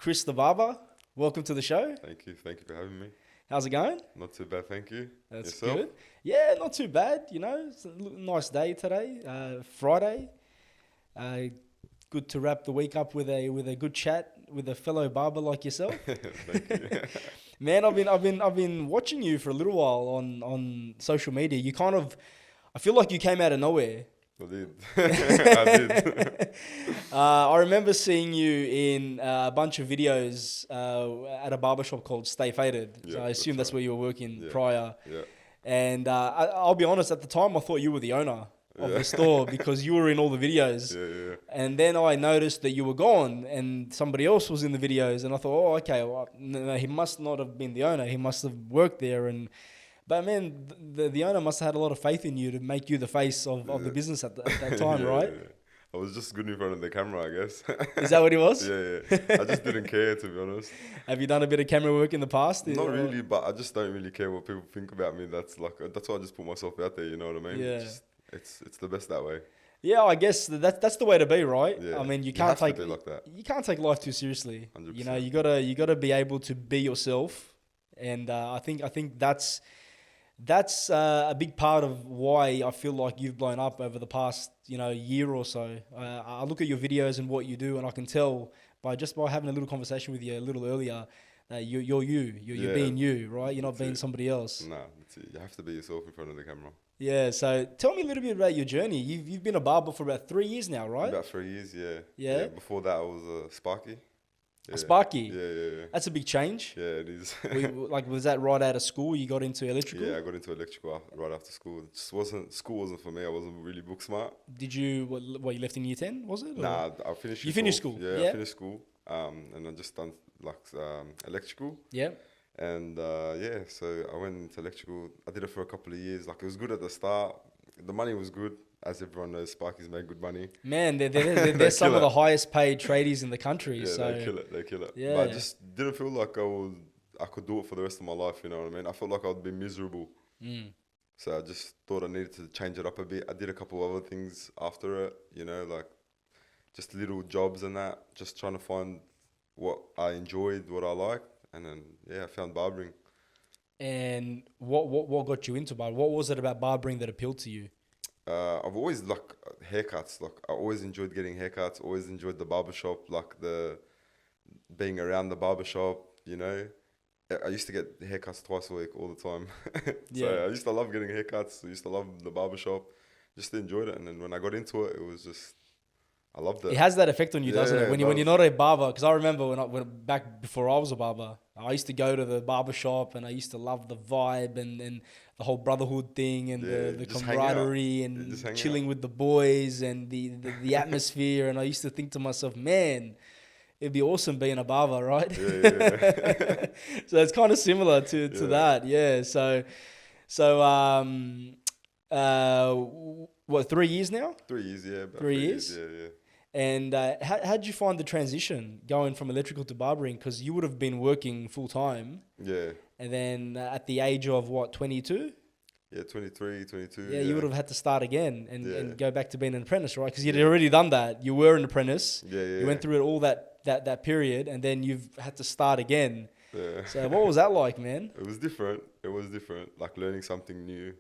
Kriss The Barber. Welcome to the show. Thank you for having me. How's it going? Not too bad, thank you. That's Yourself? good. Yeah, not too bad. You know, it's a nice day today, Friday. Good to wrap the week up with a good chat with a fellow barber like yourself. Thank you. Man, I've been watching you for a little while on social media. I feel like you came out of nowhere. I did. I did. I remember seeing you in a bunch of videos at a barbershop called Stay Faded. Yeah, So I assume that's right. where you were working Yeah. prior. Yeah. And I'll be honest, at the time I thought you were the owner of the store because you were in all the videos. Yeah. And then I noticed that you were gone and somebody else was in the videos. And I thought, oh, okay, well, no, he must not have been the owner. He must have worked there. But man, the owner must have had a lot of faith in you to make you the face of the business at that time, right? Yeah. I was just good in front of the camera, I guess. Is that what he was? Yeah. I just didn't care, to be honest. Have you done a bit of camera work in the past? Not really, but I just don't really care what people think about me. That's why I just put myself out there. You know what I mean? Yeah. It's the best that way. Yeah, I guess that's the way to be, right? Yeah. I mean, you have can't to be like that. you can't take life too seriously. 100%. You know, you gotta be able to be yourself, and I think that's a big part of why I feel like you've blown up over the past year or so. I look at your videos and what you do, and I can tell by having a little conversation with you a little earlier that you're Yeah. being you, right? You're not That's being it. somebody else. Nah, that's it. You have to be yourself in front of the camera. Yeah. So tell me a little bit about your journey. You've been a barber for about 3 years now, right? About 3 years, yeah. Yeah? Before that, I was a Sparky. Yeah. A Sparky. Yeah. That's a big change. Yeah, it is. Was that right out of school? You got into electrical? Yeah, I got into electrical right after school. It just school wasn't for me. I wasn't really book smart. Did you, what you left in year 10, was it? Or? Nah, I finished. You finished school? Yeah, Yeah. I finished school. And I just done electrical. Yeah. And so I went into electrical. I did it for a couple of years. Like, it was good at the start. The money was good. As everyone knows, Sparkies make good money. Man, they're some of the highest paid tradies in the country. Yeah, so they kill it. Yeah. But I just didn't feel like I could do it for the rest of my life, you know what I mean? I felt like I'd be miserable. So I just thought I needed to change it up a bit. I did a couple of other things after it, like just little jobs and that, just trying to find what I enjoyed, what I liked. And then, I found barbering. And what got you into barbering? What was it about barbering that appealed to you? I've always liked haircuts. Like, I always enjoyed getting haircuts. Always enjoyed the barbershop, like the being around the barbershop. I used to get haircuts twice a week, all the time. So Yeah. I used to love getting haircuts. I used to love the barbershop. Just enjoyed it. And then when I got into it, it was just, I loved it. It has that effect on you, doesn't Yeah, it? When it you're does. not a barber, because I remember when back before I was a barber, I used to go to the barber shop and I used to love the vibe and the whole brotherhood thing and Yeah, the just hang out. camaraderie Yeah, and just hang chilling with the boys and the atmosphere. And I used to think to myself, man, it'd be awesome being a barber, right? Yeah. So it's kind of similar to that, yeah. What, 3 years now? 3 years, yeah. About 3 years? Yeah. And how'd you find the transition going from electrical to barbering? Because you would have been working full time, Yeah. and then at the age of what, 22? Yeah, 23, 22. Yeah, you would have had to start again and Yeah. go back to being an apprentice, right? Because you'd already done that. You were an apprentice. Yeah. You went through it all that period, and then you've had to start again. Yeah. So what was that like, man? It was different. Like learning something new,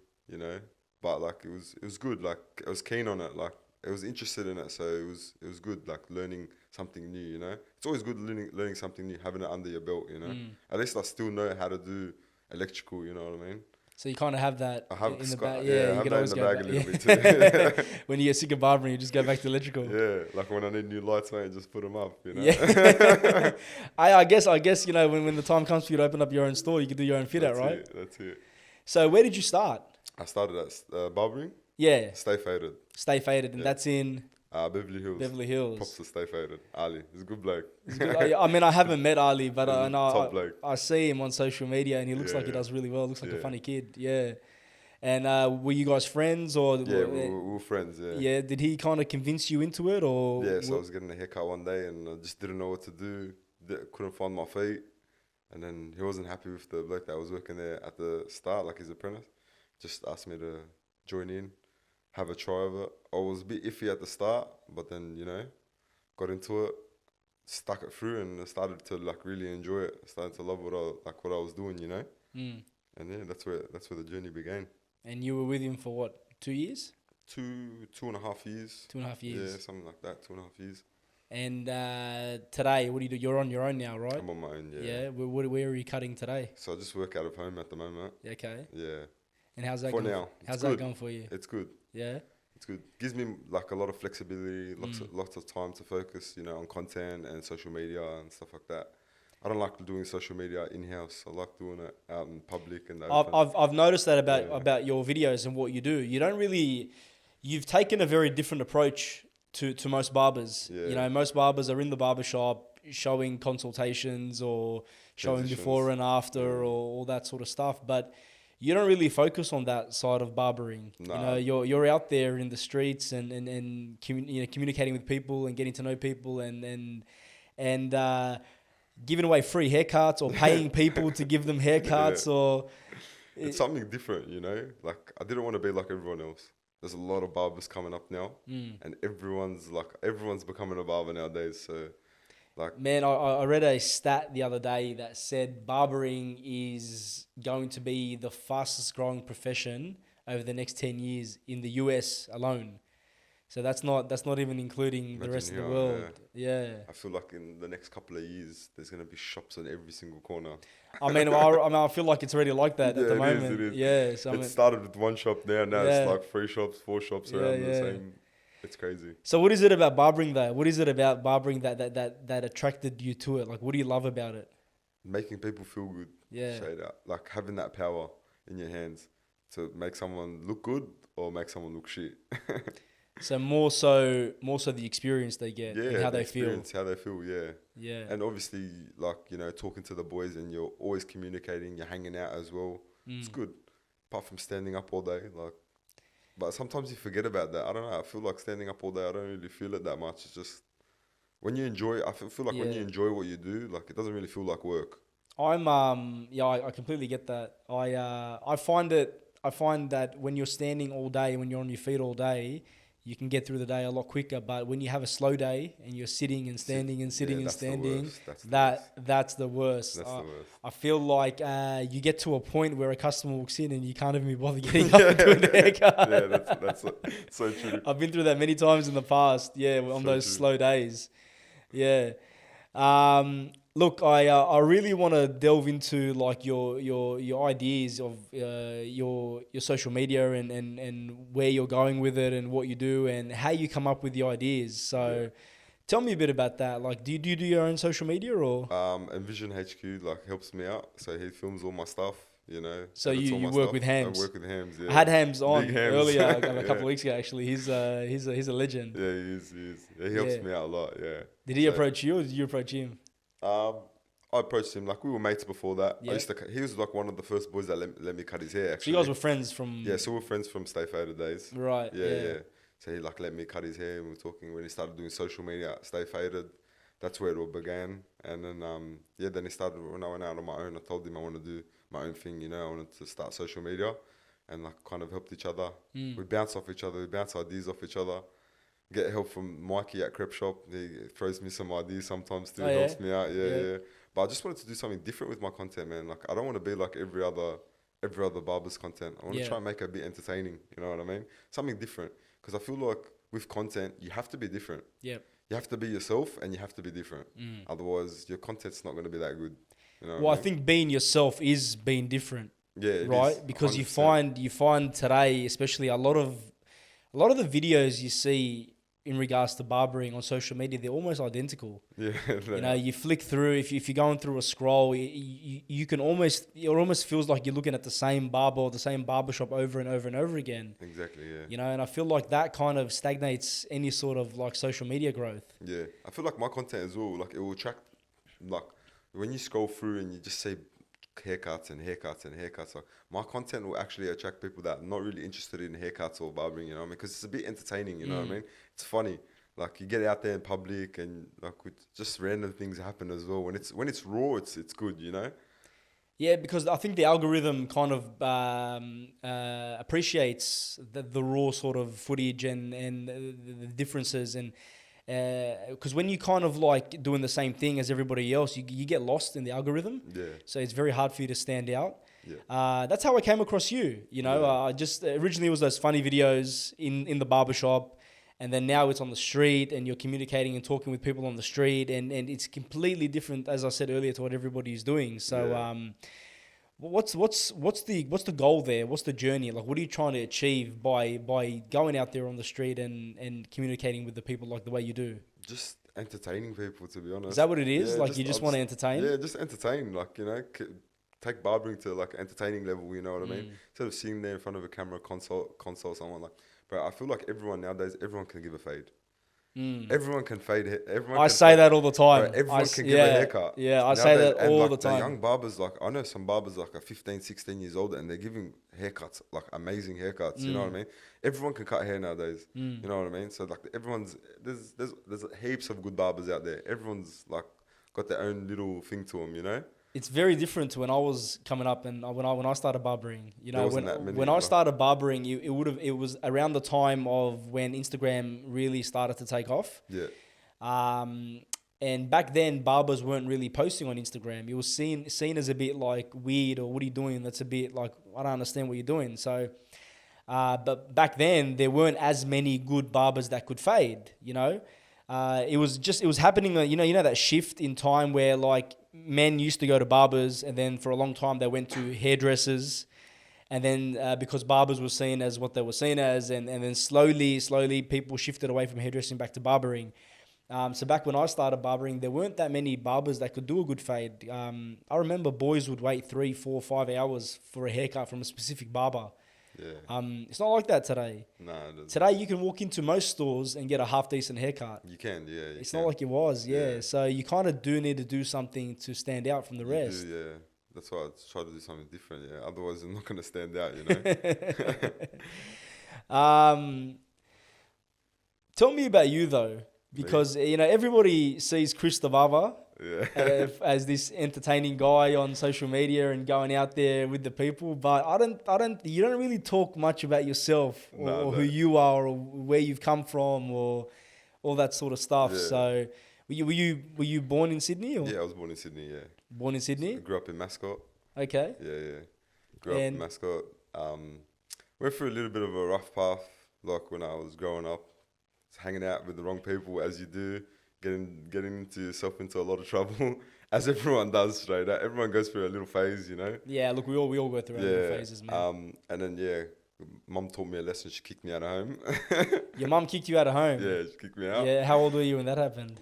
But like it was good. Like, I was keen on it. Like, I was interested in it, so it was good. Like, learning something new, It's always good learning something new, having it under your belt, At least I still know how to do electrical. You know what I mean? So you kind of have that I have in the I bag. have you can that in always the go bag back. a little bit too. When you get sick of barbering, you just go back to electrical. Yeah, like when I need new lights, mate, just put them up. Yeah. I guess when the time comes for you to open up your own store, you can do your own fit out, right? That's it. So where did you start? I started at Barbering. Yeah, Stay Faded. Stay Faded, and Yeah. that's in Beverly Hills. Beverly Props Hills. to Stay Faded. Ali, he's a good bloke. It's good. I mean, I haven't met Ali, but He's a top bloke. I see him on social media, and he looks Yeah, like he yeah. does really well. Looks like a Yeah. funny kid. Yeah. And were you guys friends, or Yeah, we were friends, yeah. yeah? Did he kind of convince you into it, or Yeah, so I was getting a haircut one day and I just didn't know what to do. Couldn't find my feet. And then he wasn't happy with the bloke that was working there at the start, like his apprentice. Just asked me to join in, have a try of it. I was a bit iffy at the start, but then, got into it. stuck it through, and I started to like really enjoy it. I started to love what I was doing, you know. Mm. And yeah, that's where the journey began. And you were with him for what, 2 years? 2.5 years. 2.5 years. Yeah, something like that. 2.5 years. And today, what do you do? You're on your own now, right? I'm on my own. Yeah. Yeah. Where are you cutting today? So I just work out of home at the moment. Okay. Yeah. And how's that For going? now, How's it's that good. going for you? It's good. Yeah. It's good. Gives me like a lot of flexibility, lots of time to focus, you know, on content and social media and stuff like that. I don't like doing social media in house. I like doing it out in public and open. I've noticed that Yeah. about your videos and what you do. You don't really, you've taken a very different approach to most barbers. Yeah. You know, most barbers are in the barber shop showing consultations or showing Transitions. before and after or all that sort of stuff. But you don't really focus on that side of barbering. Nah. You know, you're out there in the streets and communicating with people and getting to know people and giving away free haircuts or paying people to give them haircuts or It's something different, you know. Like I didn't want to be like everyone else. There's a lot of barbers coming up now, and everyone's becoming a barber nowadays. So, like, man, I read a stat the other day that said barbering is going to be the fastest growing profession over the next 10 years in the US alone. So that's not even including the rest of the here, world. Yeah. I feel like in the next couple of years, there's gonna be shops on every single corner. I feel like it's already like that at the it moment. is. Yeah. So It started with one shop there, now Yeah. it's like 3 shops, 4 shops around the same. It's crazy. So what is it about barbering though? What is it about barbering that attracted you to it? Like, what do you love about it? Making people feel good. Yeah. Straight out. Like having that power in your hands to make someone look good or make someone look shit. So more so the experience they get and how the they feel. experience, how they feel, yeah. Yeah. And obviously, like, you know, talking to the boys and you're always communicating, you're hanging out as well. It's good. Apart from standing up all day, like, but sometimes you forget about that. I don't know. I feel like standing up all day, I don't really feel it that much. It's just when you enjoy it, I feel like when you enjoy what you do, like, it doesn't really feel like work. I completely get that. I find that when you're standing all day, when you're on your feet all day, you can get through the day a lot quicker. But when you have a slow day and you're sitting and standing and sitting and standing, that's the worst. That's the worst. I feel like you get to a point where a customer walks in and you can't even be bothered getting up and doing the haircut. Yeah, that's so true. I've been through that many times in the past. Yeah, on those slow days. Yeah. Look, I really want to delve into like your ideas of your social media and where you're going with it and what you do and how you come up with the ideas. So, tell me a bit about that. Like, do you do your own social media or? Envision HQ like helps me out, so he films all my stuff. You know. So you work with Hams. I work with Hams. Yeah. I had Hams on Big Hams. earlier, a couple of weeks ago. Actually, he's a legend. Yeah, he is. Yeah, he helps me out a lot. Yeah. Did he approach you or did you approach him? I approached him, like we were mates before that. Yeah. He was like one of the first boys that let me cut his hair, So actually. you guys were friends from... Yeah, so we're friends from Stay Faded days. Right, Yeah. So he like let me cut his hair and we were talking when he started doing social media at Stay Faded. That's where it all began. And then, then he started, when I went out on my own, I told him I want to do my own thing, you know, I wanted to start social media and like kind of helped each other. We bounce off each other, we bounce ideas off each other. Get help from Mikey at Crepe Shop. He throws me some ideas sometimes too, helps me out. Yeah. But I just wanted to do something different with my content, man. Like I don't want to be like every other barber's content. I want to try and make it a bit entertaining. You know what I mean? Something different. Because I feel like with content, you have to be different. Yeah. You have to be yourself and you have to be different. Otherwise, your content's not going to be that good. You know I think being yourself is being different. Yeah. Right? Because 100%. you find today, especially a lot of the videos you see in regards to barbering on social media, they're almost identical. Yeah. You know, you flick through, if you're going through a scroll, you can almost, it almost feels like you're looking at the same barber or the same barbershop over and over and over again. Exactly, yeah. You know, and I feel like that kind of stagnates any sort of like social media growth. Yeah. I feel like my content as well, like it will attract, like when you scroll through and you just say haircuts and haircuts and haircuts, like my content will actually attract people that are not really interested in haircuts or barbering, you know what I mean? Because it's a bit entertaining, you know what I mean? It's funny. Like you get out there in public and like with just random things happen as well. When it's raw, it's good, you know? Yeah, because I think the algorithm kind of appreciates the raw sort of footage and the differences Because when you kind of like doing the same thing as everybody else, you get lost in the algorithm. Yeah. So it's very hard for you to stand out. Yeah. That's how I came across you. You know, Yeah. I just originally it was those funny videos in the barbershop, and then now it's on the street, and you're communicating and talking with people on the street, and it's completely different, as I said earlier, to what everybody's doing. So, Yeah. what's the goal there? What's the journey? Like, what are you trying to achieve by going out there on the street and communicating with the people like the way you do? Just entertaining people, to be honest. Is that what it is? Yeah, Like, you just want to entertain? Yeah, just entertain. Like, you know, take barbering to like entertaining level. You know what I mean? Instead of sitting there in front of a camera, console someone like. Bro, I feel like everyone nowadays, everyone can give a fade. Everyone can fade. I say that all the time. Bro, everyone can give a haircut. Yeah, I nowadays. say that And all like the time. The young barbers, like I know some barbers like are 15, 16 years old, and they're giving haircuts, like amazing haircuts. You know what I mean? Everyone can cut hair nowadays. You know what I mean? So like everyone's there's heaps of good barbers out there. Everyone's like got their own little thing to them. You know? It's very different to when I was coming up and when I started barbering. You know, when I like, started barbering, it was around the time of when Instagram really started to take off. Yeah. And back then, barbers weren't really posting on Instagram. It was seen as a bit like weird, or what are you doing? That's a bit like, I don't understand what you're doing. So, but back then there weren't as many good barbers that could fade. You know, it was happening. You know that shift in time where like men used to go to barbers, and then for a long time they went to hairdressers, and then because barbers were seen as what they were seen as, and then slowly people shifted away from hairdressing back to barbering. So back when I started barbering, there weren't that many barbers that could do a good fade. I remember boys would wait 3, 4, 5 hours for a haircut from a specific barber. Yeah. It's not like that today. Nah. Today you can walk into most stores and get a half decent haircut. You can, yeah. It's not like it was, yeah. So you kind of do need to do something to stand out from the rest. Yeah. That's why I try to do something different, yeah. Otherwise, I'm not going to stand out, you know? Tell me about you, though. Because, you know, everybody sees Kriss The Barber as this entertaining guy on social media and going out there with the people. But you don't really talk much about yourself or who you are or where you've come from or all that sort of stuff. Yeah. So were you born in Sydney? Or? Yeah, I was born in Sydney, yeah. Born in Sydney? I grew up in Mascot. Okay. Yeah. Grew up in Mascot. Went through a little bit of a rough path, like when I was growing up. Hanging out with the wrong people, as you do, getting into yourself into a lot of trouble, as everyone does straight out. Everyone goes through a little phase, you know. Yeah, look, we all go through our little phases, man. And then Mum taught me a lesson. She kicked me out of home. Your mum kicked you out of home? Yeah, she kicked me out. Yeah, how old were you when that happened?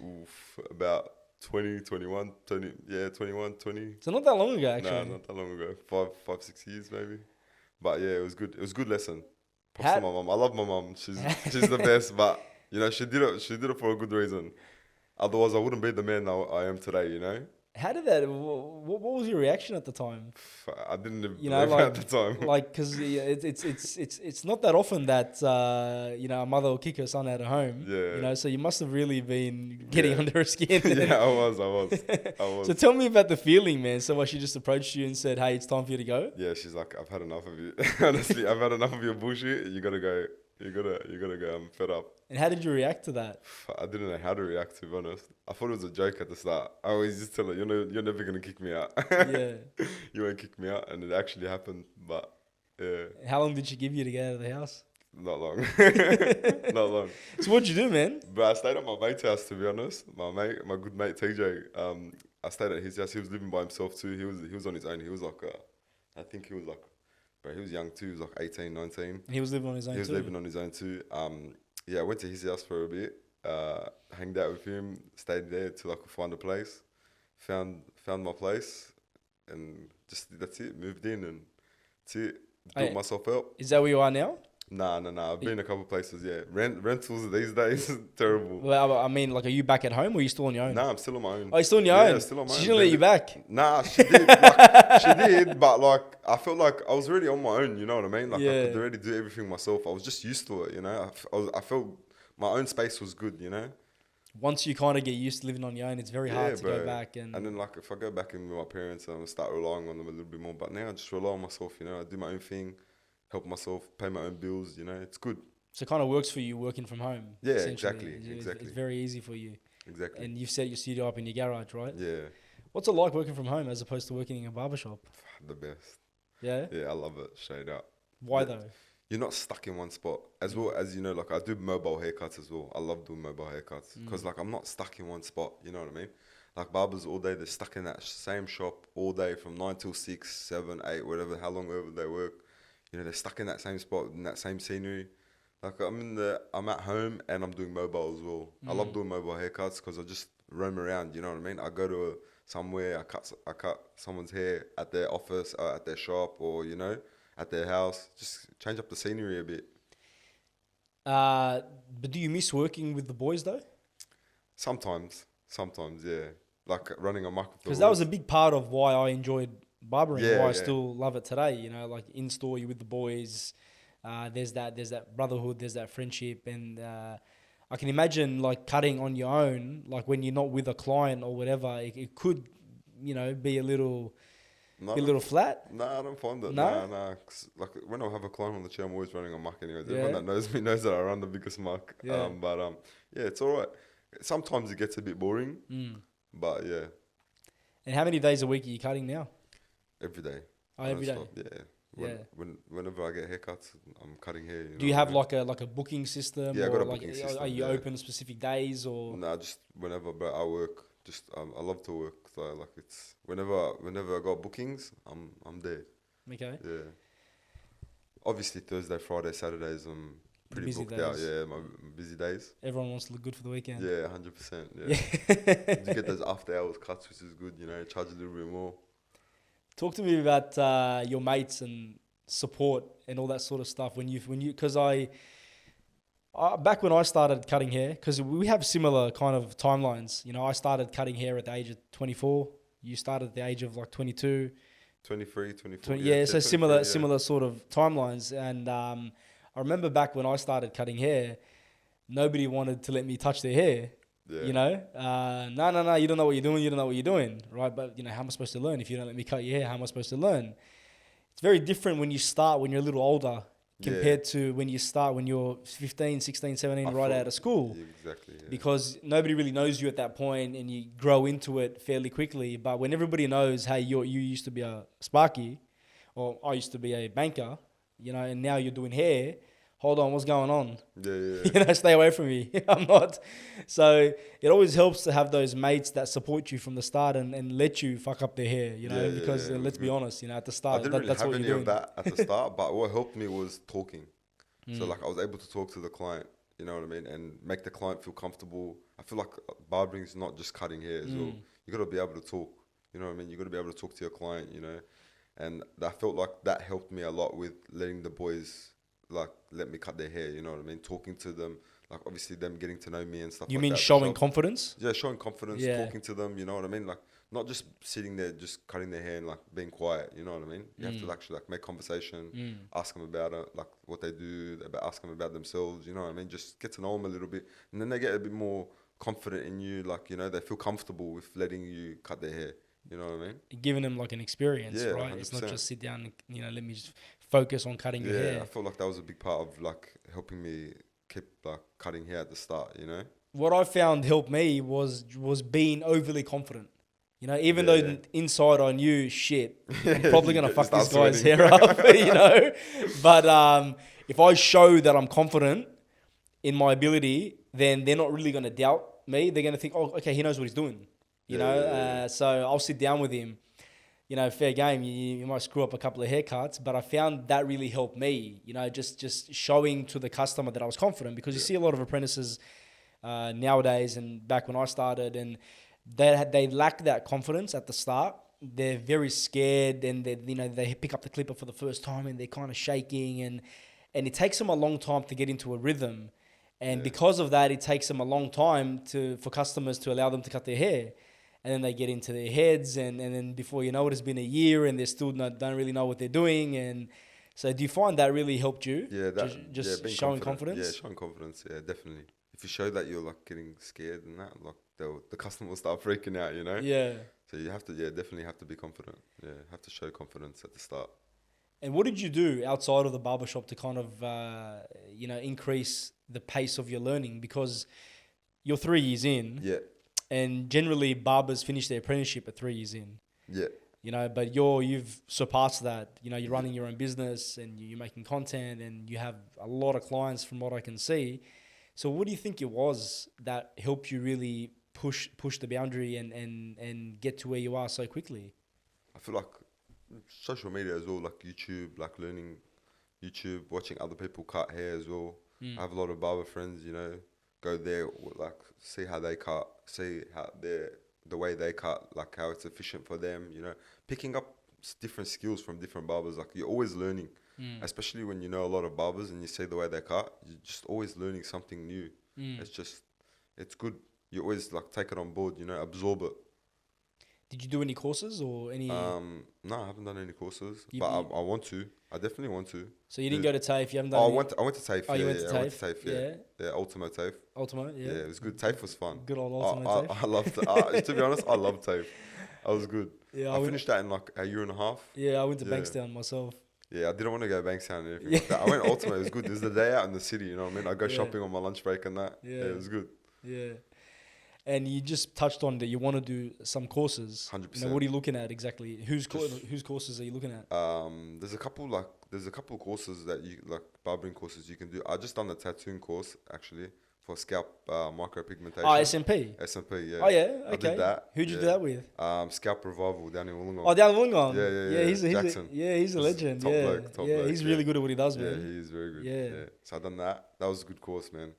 About 20, 21, 20. Yeah, 21, 20. So not that long ago, actually. No, not that long ago. 5, 6 years maybe. But yeah, it was good. It was a good lesson. Props to my mum. I love my mum. She's the best. But you know, she did it for a good reason. Otherwise, I wouldn't be the man I am today, you know? How did that... What was your reaction at the time? I didn't believe it at the time. Like, because it's not that often that, you know, a mother will kick her son out of home. Yeah. You know, so you must have really been getting under her skin. Yeah, I was. So tell me about the feeling, man. So she just approached you and said, hey, it's time for you to go? Yeah, she's like, I've had enough of you. Honestly, I've had enough of your bullshit. You gotta go. You gotta go. I'm fed up. And how did you react to that? I didn't know how to react, to be honest. I thought it was a joke at the start. I always just tell her, you're never gonna kick me out. Yeah. You won't kick me out, and it actually happened. But yeah. How long did she give you to get out of the house? Not long. Not long. So what'd you do, man? But I stayed at my mate's house, to be honest. My good mate TJ. I stayed at his house. He was living by himself too. He was on his own. He was like, I think he was like, bro, he was young too. He was like 18, 19. And he was living on his own too? He was living on his own too. Yeah, I went to his house for a bit, hanged out with him, stayed there till I could find a place. Found my place, and just that's it. Moved in, and that's it. Built myself up. Is that where you are now? Nah. I've been a couple places, yeah. Rentals these days, terrible. Well, I mean, like, are you back at home or are you still on your own? Nah, I'm still on my own. Oh, you're still on your own? Yeah, still on my own. She didn't let you back? Nah, she did. She did, but like, I felt like I was already on my own, you know what I mean? Like, I could already do everything myself. I was just used to it, you know? I felt my own space was good, you know? Once you kind of get used to living on your own, it's very hard to go back. And then, like, if I go back in with my parents, I'm going to start relying on them a little bit more. But now I just rely on myself, you know? I do my own thing, help myself, pay my own bills, you know? It's good. So it kind of works for you working from home. Yeah, essentially. exactly. It's very easy for you. Exactly. And you've set your studio up in your garage, right? Yeah, What's it like working from home as opposed to working in a barbershop? the best. Yeah? Yeah, I love it, straight up. Why The- though? You're not stuck in one spot. As well as, you know, like I do mobile haircuts as well. I love doing mobile haircuts because like I'm not stuck in one spot. You know what I mean? Like barbers all day, they're stuck in that same shop all day from 9 till 6, 7, 8, whatever, how long ever they work. You know, they're stuck in that same spot, in that same scenery. Like I'm at home and I'm doing mobile as well. I love doing mobile haircuts because I just roam around. You know what I mean? I go to somewhere, I cut someone's hair at their office, at their shop, or you know, at their house. Just change up the scenery a bit. But do you miss working with the boys though? Sometimes, yeah. Like running a mic with the Because that was a boys. big part of why I enjoyed barbering, Yeah, why I yeah. still love it today. You know, like in store, you with the boys. There's that brotherhood, there's that friendship, and I can imagine like cutting on your own, like when you're not with a client or whatever, it could, you know, be a little No, flat. Nah, I don't find it. No? Nah. 'Cause, like when I have a client on the chair, I'm always running a muck anyways. Yeah. Everyone that knows me knows that I run the biggest muck. Yeah. Yeah, it's all right. Sometimes it gets a bit boring, but yeah, And how many days a week are you cutting now? every day. Oh, every day. Non-stop, Yeah. Whenever I get haircuts, I'm cutting hair. Do you have like a booking system? Yeah, I or got a like, booking Are system, you yeah. open specific days or? Nah, just whenever, but I work. Just I love to work. So like it's whenever I got bookings, I'm there. Okay. Yeah. Obviously Thursday, Friday, Saturdays, I'm pretty busy booked out. days. Yeah, my busy days. Everyone wants to look good for the weekend. Yeah, 100%. Yeah. You get those after hours cuts, which is good. You know, charge a little bit more. Talk to me about your mates and support and all that sort of stuff when you because I back when I started cutting hair, because we have similar kind of timelines. You know, I started cutting hair at the age of 24. You started at the age of like 22. 23, 24. 20, yeah, yeah, so 23, similar sort of timelines. And I remember back when I started cutting hair, nobody wanted to let me touch their hair. Yeah. You know, no, you don't know what you're doing. You don't know what you're doing, right? But you know, how am I supposed to learn if you don't let me cut your hair? How am I supposed to learn? It's very different when you start when you're a little older compared to when you start when you're 15, 16, 17, right out of school. Yeah, exactly. Yeah. Because nobody really knows you at that point and you grow into it fairly quickly. But when everybody knows, hey, you used to be a Sparky or I used to be a banker, you know, and now you're doing hair, hold on, what's going on? Yeah. You know, stay away from me. I'm not. So it always helps to have those mates that support you from the start and let you fuck up their hair, you know, because let's be honest, you know, at the I start, didn't really that's have what any you're of doing. that at the start, but what helped me was talking. So like I was able to talk to the client, you know what I mean, and make the client feel comfortable. I feel like barbering is not just cutting hair as well. You got to be able to talk, you know what I mean? You got to be able to talk to your client, you know, and I felt like that helped me a lot with letting the boys like let me cut their hair, you know what I mean? Talking to them, like obviously them getting to know me and stuff. You like mean that, showing confidence? Yeah, showing confidence, Yeah. talking to them, you know what I mean? Like not just sitting there, just cutting their hair and like being quiet, you know what I mean? You have to actually like make conversation, ask them about it, like what they do, ask them about themselves, you know what I mean? Just get to know them a little bit, and then they get a bit more confident in you, like, you know, they feel comfortable with letting you cut their hair, you know what I mean? Giving them like an experience, Yeah, right? It's not 100%. just sit down and, you know, let me just focus on cutting your Yeah, hair. I feel like that was a big part of like helping me keep like cutting hair at the start, you know? What I found helped me was being overly confident. You know, even though inside I knew shit, I'm probably gonna fuck this start guy's sweating. hair up, you know. But if I show that I'm confident in my ability, then they're not really gonna doubt me. They're gonna think, oh, okay, he knows what he's doing. You know, so I'll sit down with him. You know, fair game. You might screw up a couple of haircuts, but I found that really helped me. You know, just showing to the customer that I was confident, because you see a lot of apprentices nowadays and back when I started, and they lack that confidence at the start. They're very scared, and they pick up the clipper for the first time and they're kind of shaking, and it takes them a long time to get into a rhythm. And because of that, it takes them a long time for customers to allow them to cut their hair. And then they get into their heads, and then before you know it, it's been a year and they still don't really know what they're doing. And so do you find that really helped you? Yeah, just being showing confident. confidence? Yeah, showing confidence. Yeah, definitely. If you show that you're like getting scared and that, like the customer will start freaking out, you know? Yeah. So you have to, definitely have to be confident. Yeah, have to show confidence at the start. And what did you do outside of the barbershop to kind of, increase the pace of your learning? Because you're 3 years in, Yeah, and generally barbers finish their apprenticeship at 3 years in. yeah. But you've surpassed that. You're running your own business and you're making content and you have a lot of clients from what I can see. So what do you think it was that helped you really push the boundary and get to where you are so quickly? I feel like social media as well, like YouTube, like learning YouTube, watching other people cut hair as well. I have a lot of barber friends, go there, like see how they cut, see how the way they cut, like how it's efficient for them, picking up different skills from different barbers. Like you're always learning, especially when you know a lot of barbers and you see the way they cut, you're just always learning something new. It's good. You always like take it on board, absorb it. Did you do any courses or any? No, I haven't done any courses, but I want to. I definitely want to. So you didn't go to TAFE? You haven't done? I went to TAFE. Oh, you went to TAFE? I went to TAFE. Yeah, Ultimo TAFE. Ultimo, yeah. Yeah, it was good. TAFE was fun. Good old Ultimo TAFE. I loved it. To be honest, I loved TAFE. I was good. Yeah, I finished that in like a year and a half. Yeah, I went to Bankstown myself. Yeah, I didn't want to go Bankstown or anything like that. I went Ultimo. It was good. It was the day out in the city. You know what I mean? I go shopping on my lunch break and that. Yeah, it was good. Yeah. And you just touched on that you want to do some courses. 100%. What are you looking at exactly? Whose courses are you looking at? There's a couple courses that you like, barbering courses you can do. I just done the tattooing course actually for scalp micropigmentation. Oh, SMP. SMP, yeah. Oh yeah, okay. I did that. Who'd you do that with? Scalp Revival down in Wollongong. Oh, down in Wollongong. Yeah. He's a legend. Top bloke, he's really good at what he does, man. Yeah, he is very good. Yeah. So I done that. That was a good course, man.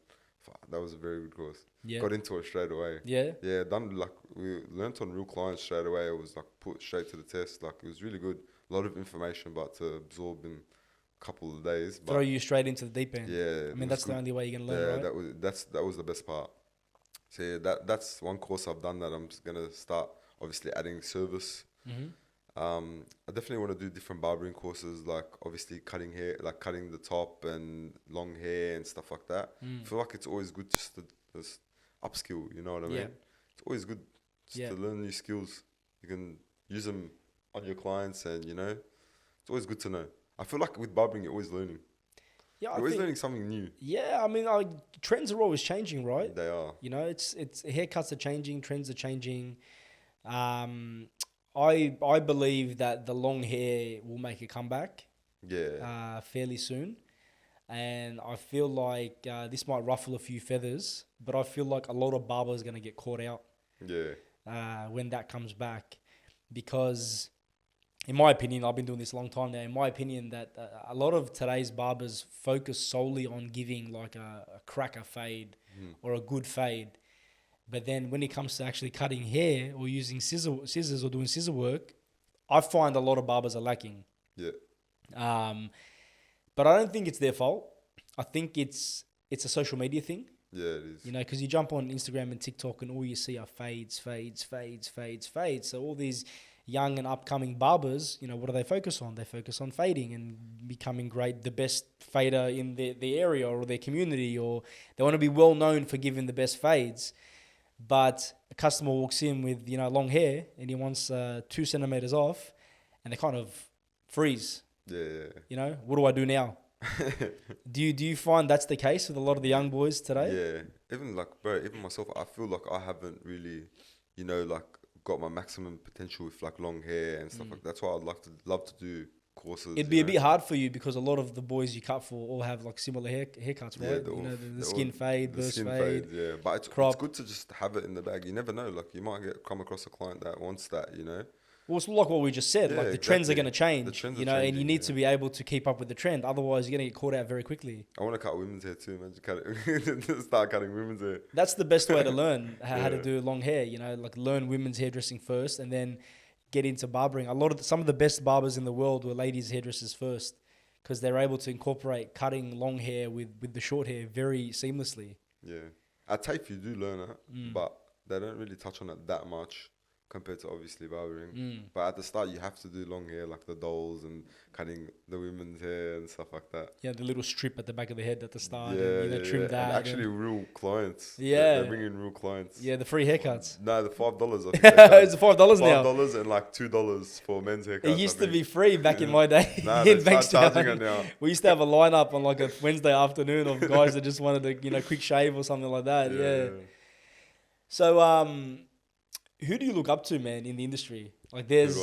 That was a very good course. Yeah. Got into it straight away. Yeah. Yeah, we learnt on real clients straight away. It was like put straight to the test. Like it was really good. A lot of information, but to absorb in a couple of days. But throw you straight into the deep end. Yeah. I mean, that's good. The only way you're gonna learn, right? That was the best part. So yeah, that's one course I've done that I'm just gonna start obviously adding service. I definitely want to do different barbering courses, like obviously cutting hair, like cutting the top and long hair and stuff like that. I feel like it's always good just to upskill, you know what I mean? It's always good just to learn new skills. You can use them on your clients and, it's always good to know. I feel like with barbering, you're always learning. Yeah, you're always learning something new. Yeah, I mean, trends are always changing, right? They are. It's haircuts are changing, trends are changing. I believe that the long hair will make a comeback. Yeah. Fairly soon, and I feel like this might ruffle a few feathers, but I feel like a lot of barbers are gonna get caught out. Yeah. When that comes back, because in my opinion, I've been doing this a long time now. In my opinion, that a lot of today's barbers focus solely on giving like a cracker fade or a good fade. But then when it comes to actually cutting hair or using scissors or doing scissor work, I find a lot of barbers are lacking. Yeah. But I don't think it's their fault. I think it's a social media thing. Yeah, it is. Because you jump on Instagram and TikTok and all you see are fades. So all these young and upcoming barbers, what do they focus on? They focus on fading and becoming the best fader in the area or their community, or they want to be well known for giving the best fades. But a customer walks in with, long hair and he wants 2 centimeters off and they kind of freeze. Yeah. What do I do now? Do you find that's the case with a lot of the young boys today? Yeah. Even myself, I feel like I haven't really, got my maximum potential with like long hair and stuff like that. That's why I'd love to do courses. It'd be a bit hard for you because a lot of the boys you cut for all have like similar haircuts, right? The skin fade, burst fade. Yeah, but it's good to just have it in the bag. You never know. Like you might come across a client that wants that, Well, it's like what we just said. Like the trends are going to change. The trends are changing, and you need to be able to keep up with the trend. Otherwise, you're going to get caught out very quickly. I want to cut women's hair too, man. Just start cutting women's hair. That's the best way to learn how to do long hair. Like learn women's hairdressing first, and then get into barbering. Some of the best barbers in the world were ladies hairdressers first, because they're able to incorporate cutting long hair with the short hair very seamlessly. Yeah, at TAFE you do learn it, but they don't really touch on it that much. compared to obviously barbering. But at the start, you have to do long hair, like the dolls and cutting the women's hair and stuff like that. Yeah, the little strip at the back of the head at the start. Yeah, And, trim yeah. that. And actually, real clients. Yeah. They bring in real clients. Yeah, the free haircuts. No, the $5. I think they charge. It's $5 now. $5 and like $2 for men's haircuts. It used to be free back in my day. Nah, in they start charging Bankstown. it now. We used to have a lineup on like a Wednesday afternoon of guys that just wanted a quick shave or something like that. Yeah. So, who do you look up to, man, in the industry? Like, there's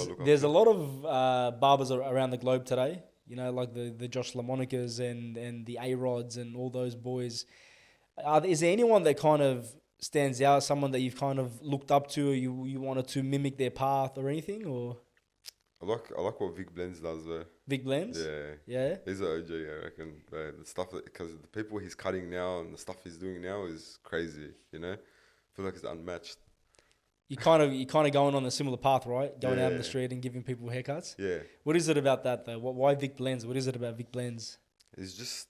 a lot of barbers around the globe today. Like the Josh Lamonicas and the A-Rods and all those boys. Is there anyone that kind of stands out? Someone that you've kind of looked up to, or you wanted to mimic their path or anything, or? I like what Vic Blends does though. Vic Blends? Yeah. He's an OG, I reckon. The stuff because the people he's cutting now and the stuff he's doing now is crazy. I feel like it's unmatched. You kind of going on a similar path, right? Going out in the street and giving people haircuts. Yeah. What is it about that though? Why Vic Blends? What is it about Vic Blends? It's just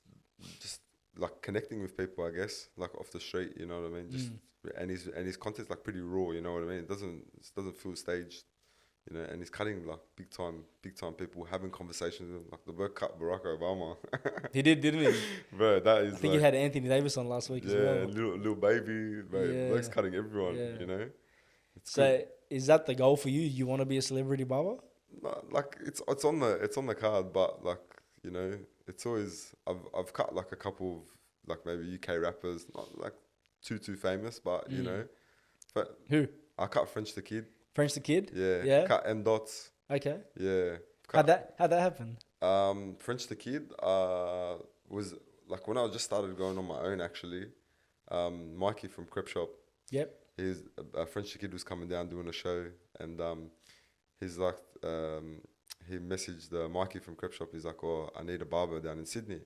like connecting with people, I guess, like off the street. You know what I mean? Just and his content's like pretty raw. You know what I mean? It doesn't feel staged. And he's cutting like big time people, having conversations with him. Like the bird cut Barack Obama. He did, didn't he? Bro, that is. I think he had Anthony Davis on last week as well. Yeah, little baby, bro. Yeah. Blake's cutting everyone. Yeah. So good. Is that the goal for you? You want to be a celebrity barber? No, like it's on the card, but like it's always I've cut like a couple of like maybe UK rappers, not like too famous, but But who? I cut French the Kid. French the Kid? Yeah. Cut M Dots. Okay. Yeah. How'd that happen? French the Kid was like when I just started going on my own actually. Mikey from Crep Shop. Yep. He's a French the Kid was coming down doing a show, and he's like he messaged Mikey from Crep Shop. He's like, "Oh, I need a barber down in Sydney."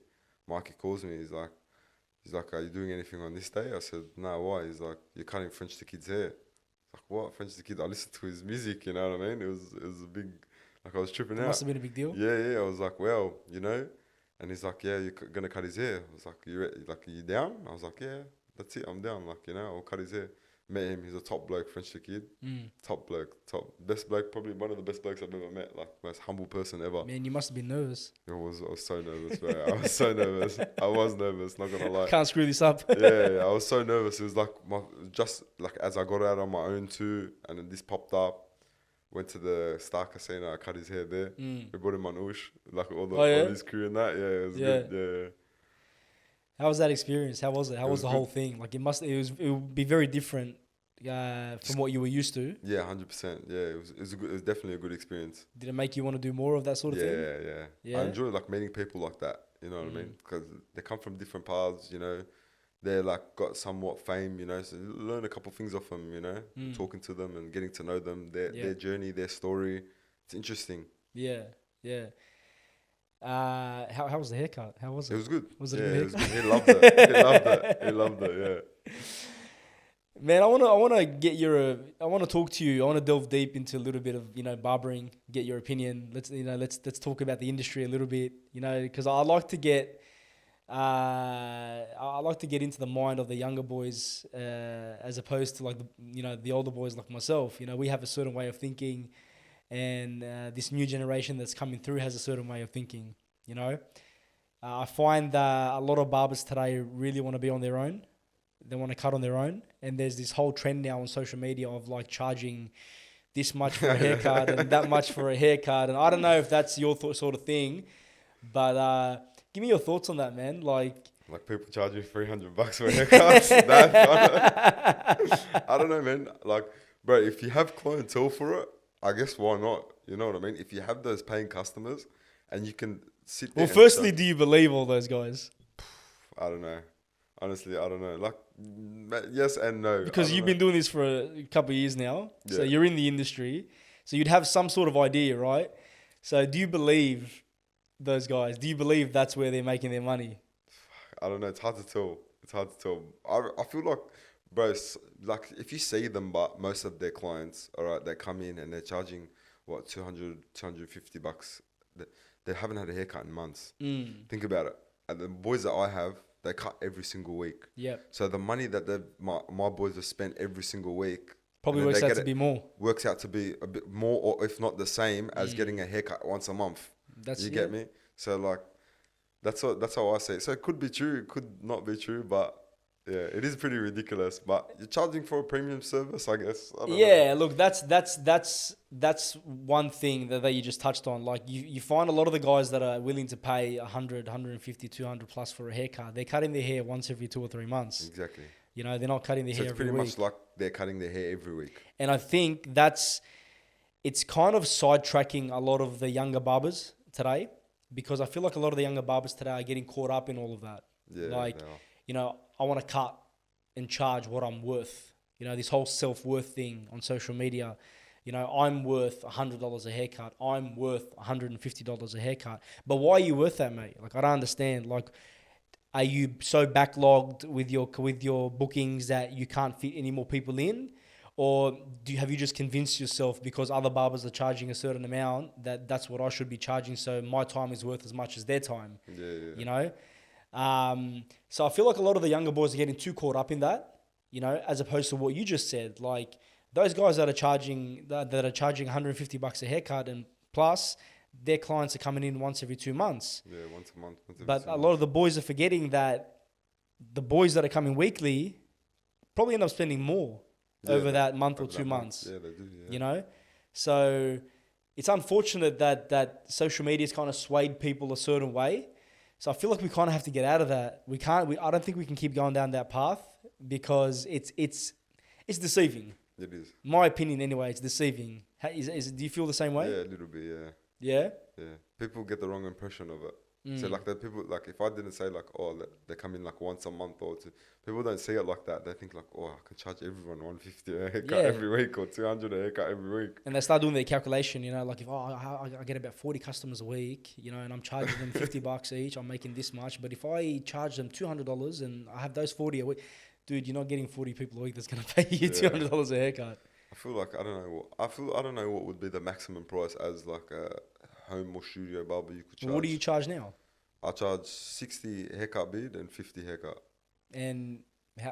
Mikey calls me. He's like, "Are you doing anything on this day?" I said, "No, why?" He's like, "You're cutting French the Kid's hair." Like, what? French the Kid? I listened to his music, you know what I mean? It was a big, like I was tripping out. Must have been a big deal. Yeah. I was like, well, and he's like, yeah, you're gonna cut his hair. I was like, are you down? I was like, yeah, that's it, I'm down. Like, I'll cut his hair. Met him, he's a top bloke, French the Kid. Top bloke, best bloke, probably one of the best blokes I've ever met. Like, most humble person ever. Man, you must have been nervous. I was so nervous, bro. I was so nervous. I was nervous, not gonna lie. Can't screw this up. Yeah, I was so nervous. It was like just like as I got out on my own too, and then this popped up. Went to the Star Casino, I cut his hair there. We brought him on Ush, like all his crew and that. Yeah, it was good. Yeah. How was that experience? How was it? How was the whole thing? Like it would be very different from what you were used to. Yeah, 100%. Yeah, it was definitely a good experience. Did it make you want to do more of that sort of thing? Yeah. I enjoy like meeting people like that. You know what I mean? Because they come from different paths. They're like got somewhat fame. So learn a couple things off them. Talking to them and getting to know them, their journey, their story. It's interesting. Yeah. How was the haircut? How was it? It was good. Was it a good haircut? He loved it. He loved it. Yeah. Man, I want to talk to you. I want to delve deep into a little bit of barbering. Get your opinion. Let's talk about the industry a little bit. Because I like to get into the mind of the younger boys as opposed to like the older boys like myself. We have a certain way of thinking. And this new generation that's coming through has a certain way of thinking, I find that a lot of barbers today really want to be on their own. They want to cut on their own. And there's this whole trend now on social media of like charging this much for a haircut and that much for a haircut. And I don't know if that's your sort of thing, but give me your thoughts on that, man. Like people charging $300 for haircuts. I don't know, man. Like, bro, if you have clientele for it, I guess why not? You know what I mean? If you have those paying customers and you can sit there. Well, firstly, do you believe all those guys? I don't know. Honestly, I don't know. Like, yes and no. Because you've been doing this for a couple of years now. Yeah. So you're in the industry. So you'd have some sort of idea, right? So do you believe those guys? Do you believe that's where they're making their money? I don't know. It's hard to tell. I feel like, bro, like if you see them, but most of their clients, all right, they come in and they're charging, what, $250. They haven't had a haircut in months. Think about it. And the boys that I have, they cut every single week. Yeah. So the money that my boys have spent every single week, Probably And then works they out get to it- be more. Works out to be a bit more, or if not the same, as getting a haircut once a month. That's You get me? So like, that's how I say it. So it could be true, it could not be true, but yeah, it is pretty ridiculous. But you're charging for a premium service, I guess. I don't know. Yeah, look, that's one thing that you just touched on. Like you find a lot of the guys that are willing to pay 100, 150, 200 plus for a haircut. They're cutting their hair once every 2 or 3 months. Exactly. You know, they're not cutting their So hair it's every pretty week. much like they're cutting their hair every week. And I think it's kind of sidetracking a lot of the younger barbers today, because I feel like a lot of the younger barbers today are getting caught up in all of that. Yeah, Like, they are. you know, I want to cut and charge what I'm worth. You know, this whole self-worth thing on social media. You know, I'm worth $100 a haircut. I'm worth $150 a haircut. But why are you worth that, mate? Like, I don't understand. Like, are you so backlogged with your bookings that you can't fit any more people in? Or have you just convinced yourself because other barbers are charging a certain amount that that's what I should be charging, so my time is worth as much as their time? Yeah. You know? So I feel like a lot of the younger boys are getting too caught up in that, you know, as opposed to what you just said. Like those guys that are charging $150 a haircut and plus, their clients are coming in once every 2 months. Yeah, once a month. But a lot of the boys are forgetting that the boys that are coming weekly probably end up spending more over that month or 2 months. Yeah, they do. Yeah. You know? So it's unfortunate that social media has kind of swayed people a certain way. So I feel like we kind of have to get out of that. I don't think we can keep going down that path because it's deceiving. It is. My opinion anyway, it's deceiving. Do you feel the same way? Yeah, a little bit. Yeah. Yeah? Yeah. People get the wrong impression of it. So like the people, like if I didn't say like, oh, they come in like once a month or two, people don't see it like that. They think like, oh, I can charge everyone 150 a haircut every week or 200 a haircut every week. And they start doing their calculation, you know, like if I get about 40 customers a week, you know, and I'm charging them $50 each, I'm making this much. But if I charge them $200 and I have those 40 a week, dude, you're not getting 40 people a week that's gonna pay you $200 a haircut. I feel like I don't know what would be the maximum price as like a home or studio barber you could charge. What do you charge now? I charge 60 haircut bid and 50 haircut. And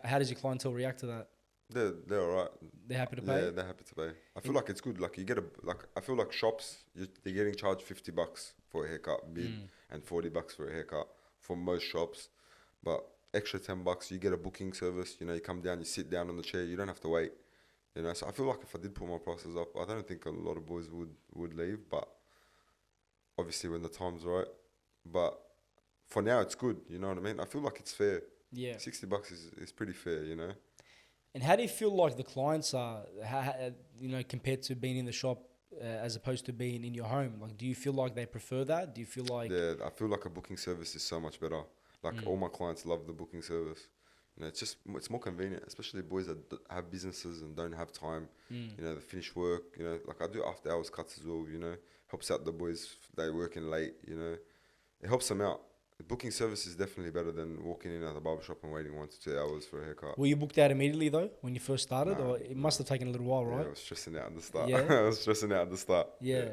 how does your clientele react to that? They're alright. They're happy to pay? Yeah, they're happy to pay. I feel like it's good. Like you get I feel like shops, they're getting charged $50 for a haircut bid and $40 for a haircut for most shops. But extra $10, you get a booking service. You know, you come down, you sit down on the chair, you don't have to wait. You know, so I feel like if I did put my prices up, I don't think a lot of boys would leave. But obviously when the time's right. But for now, it's good. You know what I mean? I feel like it's fair. Yeah. $60 is pretty fair, you know? And how do you feel like the clients are, you know, compared to being in the shop as opposed to being in your home? Like, do you feel like they prefer that? Do you feel like... Yeah, I feel like a booking service is so much better. Like, all my clients love the booking service. You know, it's more convenient, especially boys that have businesses and don't have time. You know, they finish work, you know, like I do after hours cuts as well, you know, helps out the boys, they working late, you know, it helps them out. The booking service is definitely better than walking in at the barbershop and waiting 1 to 2 hours for a haircut. Were you booked out immediately though, when you first started? Or it must have taken a little while, right? Yeah, I was stressing out at the start. Yeah? I was stressing out at the start. Yeah.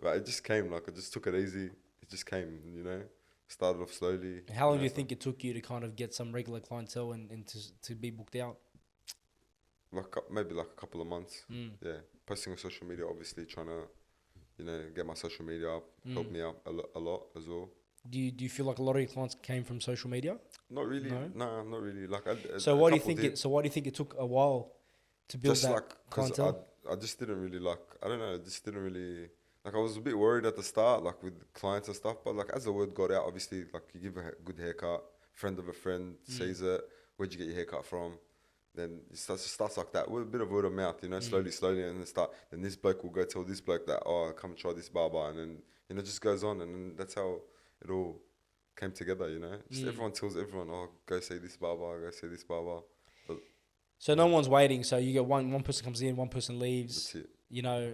But it just came, like I just took it easy. It just came, you know, started off slowly. How long do you think it took you to kind of get some regular clientele and to be booked out? Like maybe like a couple of months. Yeah, posting on social media, obviously trying to, you know, get my social media up, helped me out a lot as well. Do you feel like a lot of your clients came from social media? Not really. No, not really. Like so why do you think it took a while to build just that like, clientele? I just didn't really like. I don't know. Just didn't really like. I was a bit worried at the start, like with clients and stuff. But like as the word got out, obviously, like you give a good haircut, friend of a friend sees it. Where'd you get your haircut from? Then it starts like that with a bit of word of mouth, you know, slowly, and then this bloke will go tell this bloke that, oh, come and try this barber, and then, you know, it just goes on, and then that's how it all came together, you know. Just everyone tells everyone, oh, go see this barber, go see this barber. But so no one's waiting. So you get one person comes in, one person leaves. That's it. You know,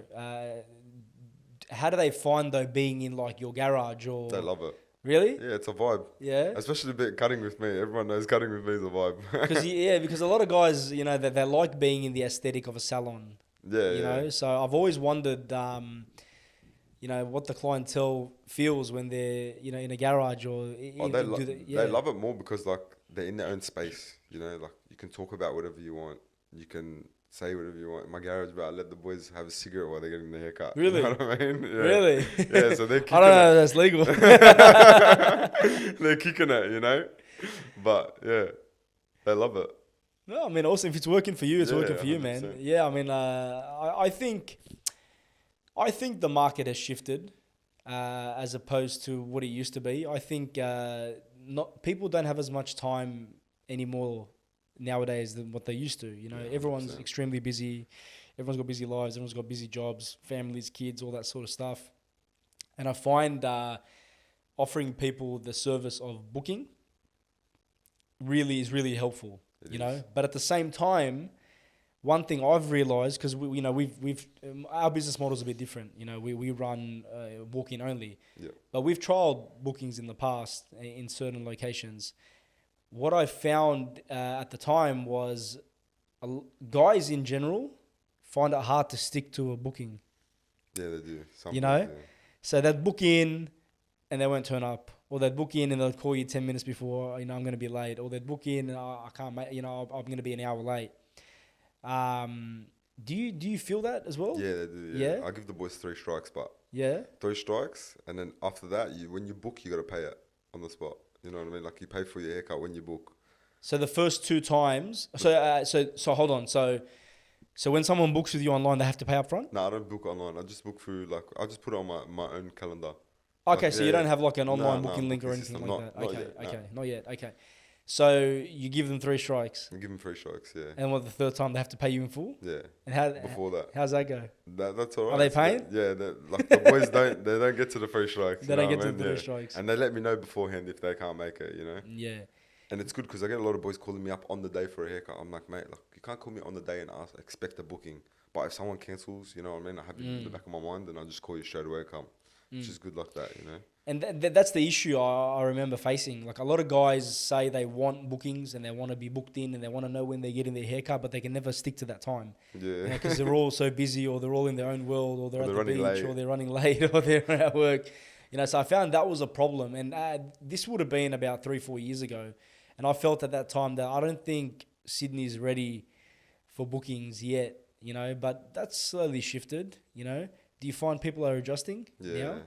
how do they find though being in like your garage or? They love it. Really? Yeah, it's a vibe. Yeah. Especially a bit cutting with me. Everyone knows cutting with me is a vibe. Because a lot of guys, you know, they like being in the aesthetic of a salon. Yeah, you know. So I've always wondered, you know, what the clientele feels when they're, you know, in a garage or. They love it more because like they're in their own space. You know, like you can talk about whatever you want. You can say whatever you want in my garage, but I let the boys have a cigarette while they're getting their haircut. Really? You know what I mean? Yeah. Really? Yeah, so they're kicking I don't know it. if that's legal. They're kicking it, you know? But yeah, they love it. No, I mean, also if it's working for you, it's Yeah, working for you, man. 100%. Yeah, I mean, I think the market has shifted as opposed to what it used to be. I think not people don't have as much time anymore nowadays than what they used to. You know, Yeah, everyone's 100%. extremely busy. Everyone's got busy lives. Everyone's got busy jobs, families, kids, all that sort of stuff. And I find offering people the service of booking is really helpful. It You is. know, but at the same time, one thing I've realized, because we've our business model is a bit different. You know, we run walk-in only, Yeah. but we've trialed bookings in the past in certain locations. What I found at the time was guys in general find it hard to stick to a booking. Yeah, they do. Some You boys, know? yeah. So they'd book in and they won't turn up. Or they'd book in and they'll call you 10 minutes before, you know, I'm going to be late. Or they'd book in and I can't make, you know, I'm going to be an hour late. Do you feel that as well? Yeah, they do. Yeah. Yeah? I give the boys 3 strikes, but Yeah? 3 strikes, and then after that, when you book, you got to pay it on the spot. You know what I mean? Like you pay for your haircut when you book. So the first 2 times, so hold on. So when someone books with you online, they have to pay up front? No, I don't book online. I just book through, like, I just put it on my own calendar. Okay, Like, so you don't have like an online No, booking link or booking anything system, like that? not Okay, yet, no. okay. Not yet, okay. So you give them 3 strikes. I give them 3 strikes, yeah. And what, the third time they have to pay you in full? Yeah. And how Before that. how's that go? That's all right. Are they So paying? yeah, like the boys don't get to the 3 strikes. They you don't know get to what I the mean? 3 strikes. And they let me know beforehand if they can't make it, you know? Yeah. And it's good because I get a lot of boys calling me up on the day for a haircut. I'm like, mate, like, you can't call me on the day and expect a booking. But if someone cancels, you know what I mean? I have it in the back of my mind, then I'll just call you straight away, come. Which is good like that, you know? And that's the issue I remember facing. Like a lot of guys say they want bookings and they want to be booked in and they want to know when they're getting their haircut, but they can never stick to that time. Yeah. Because they're all so busy or they're all in their own world or they're Or at they're the running beach late. or they're running late or they're at work. You know, so I found that was a problem. And this would have been about 3-4 years ago. And I felt at that time that I don't think Sydney's ready for bookings yet, you know, but that's slowly shifted, you know. Do you find people are adjusting Yeah. now?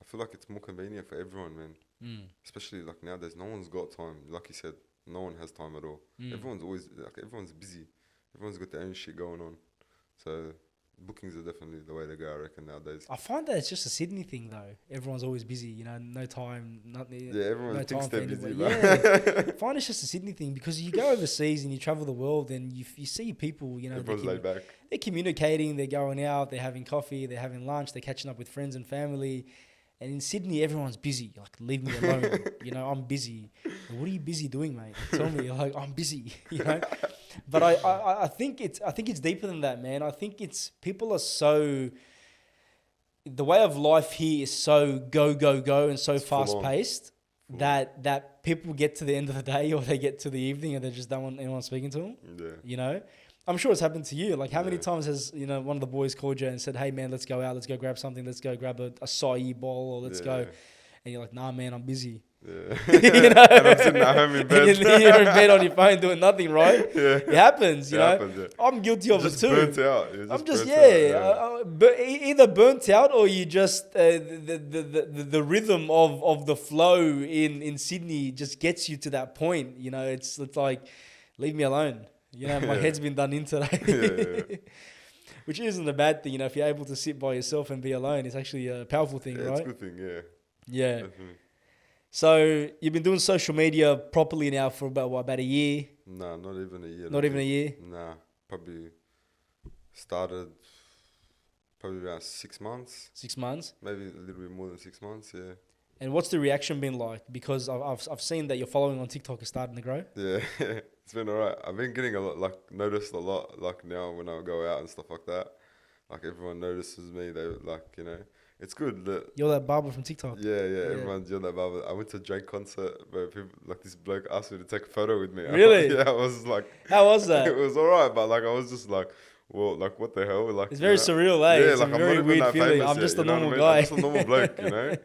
I feel like it's more convenient for everyone, man. Especially like nowadays, no one's got time. Like you said, no one has time at all. Everyone's busy. Everyone's got their own shit going on. So bookings are definitely the way to go, I reckon, nowadays. I find that it's just a Sydney thing though. Everyone's always busy, you know, no time, nothing. Yeah, everyone no thinks time they're for busy, anybody. man. I find it's just a Sydney thing because you go overseas and you travel the world and you see people, you know, Everyone's laid back. they're communicating, they're going out, they're having coffee, they're having lunch, they're catching up with friends and family. And in Sydney, everyone's busy. Like, leave me alone. You know, I'm busy. Like, what are you busy doing, mate? Tell me. Like, I'm busy. You know. But I think it's deeper than that, man. I think it's people are so. The way of life here is so go and so It's full fast on. paced that people get to the end of the day or they get to the evening and they just don't want anyone speaking to them. Yeah. You know. I'm sure it's happened to you. Like, how many Yeah. times has, you know, one of the boys called you and said, hey, man, let's go out. Let's go grab something. Let's go grab a acai bowl or let's go. And you're like, nah, man, I'm busy. Yeah. You know? And I'm sitting at home in bed. And you're in bed on your phone doing nothing, right? Yeah. It happens, you It know? happens, yeah. I'm guilty of Just it too. burnt out. You're I'm just, burnt out, either burnt out or you just, the rhythm of the flow in Sydney just gets you to that point. You know, it's like, leave me alone. You know, my Yeah. head's been done in today. Yeah. Which isn't a bad thing, you know, if you're able to sit by yourself and be alone, it's actually a powerful thing, Yeah, right? it's a good thing, yeah. Yeah. Definitely. So you've been doing social media properly now for about a year? Nah, not even a year. Not even a year? Nah, probably started probably about 6 months. 6 months? Maybe a little bit more than 6 months, yeah. And what's the reaction been like? Because I've seen that your following on TikTok is starting to grow. Yeah, it's been alright. I've been getting a lot, like, noticed a lot, like, now when I go out and stuff like that. Like, everyone notices me. They, like, you know, it's good that... You're that barber from TikTok. Yeah, everyone's doing that barber. I went to a Drake concert where people, like, this bloke asked me to take a photo with me. Really? Yeah, I was like... How was that? It was alright, but, like, I was just like, well, like, what the hell? Like, It's very surreal, eh? Yeah, it's like, a I'm very not even weird that feeling. famous I'm yet, just a you know what I normal mean? guy. I'm just a normal bloke, you know?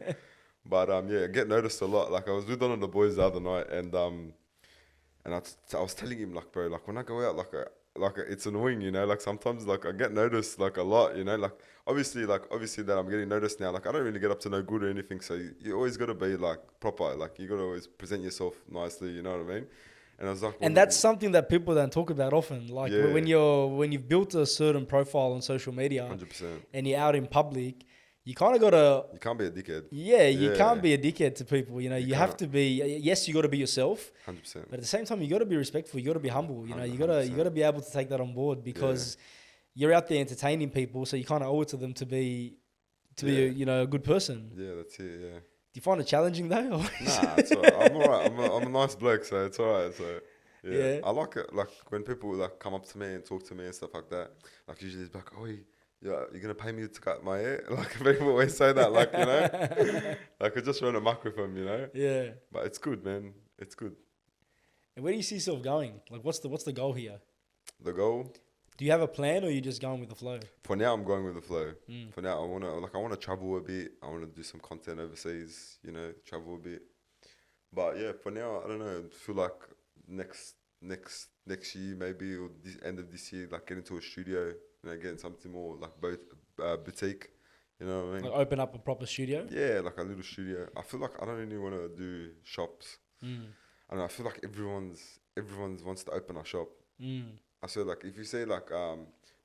But, yeah, I get noticed a lot. Like, I was with one of the boys the other night, and I was telling him, like, bro, like, when I go out, like, like it's annoying, you know. Like sometimes like I get noticed like a lot, you know. Like obviously that I'm getting noticed now. Like I don't really get up to no good or anything. So you always got to be like proper. Like you got to always present yourself nicely. You know what I mean? And I was like, And that's something that people don't talk about often. Like Yeah. when you've built a certain profile on social media 100%. and you're out in public, you kind of gotta. You can't be a dickhead. Yeah, you Yeah. can't be a dickhead to people. You know, you have can't. to be. Yes, you got to be yourself, 100%. but at the same time, you got to be respectful. You got to be humble. You know, you 100%. got to be able to take that on board because you're out there entertaining people. So you kind of owe it to them to be a good person. Yeah, that's it. Yeah. Do you find it challenging though? Nah, it's alright. I'm alright. I'm a nice bloke, so it's alright. So Yeah. I like it. Like when people like come up to me and talk to me and stuff like that. Like usually it's like, oh, you're gonna pay me to cut my hair. Like people always say that. Like you know, like I just run a muck with them, you know. Yeah. But it's good, man. It's good. And where do you see yourself going? Like, what's the goal here? The goal. Do you have a plan, or are you just going with the flow? For now, I'm going with the flow. For now, I wanna travel a bit. I wanna do some content overseas. You know, travel a bit. But yeah, for now, I don't know. I feel like next year maybe, or this end of this year, like get into a studio. You know, getting something more like both boutique. You know what I mean? Like open up a proper studio. Yeah, like a little studio. I feel like I don't really want to do shops. I don't know. I feel like everyone's wants to open a shop. I feel like if you say like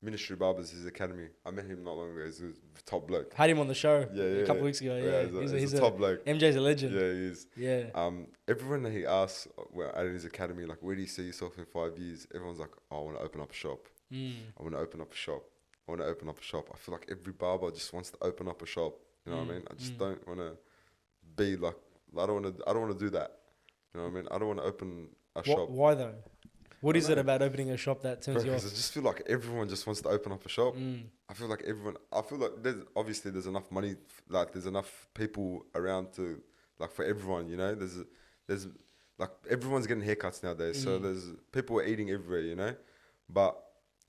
Ministry Barbers, his academy. I met him not long ago. He's a top bloke. Had him on the show Yeah, a couple of weeks ago. Yeah, he's a top bloke. MJ's a legend. Yeah, he is. Yeah. Everyone that he asks at his academy, like, where do you see yourself in 5 years? Everyone's like, oh, I want to open up a shop. I want to open up a shop. I want to open up a shop. I feel like every barber just wants to open up a shop. You know what I mean? I just don't want to be like. I don't want to do that. You know what I mean? I don't want to open a shop. Why though? What is it about opening a shop that turns you off? I just feel like everyone just wants to open up a shop. I feel like there's enough money, like there's enough people around to, like for everyone, you know. There's like everyone's getting haircuts nowadays, so there's people are eating everywhere, you know. But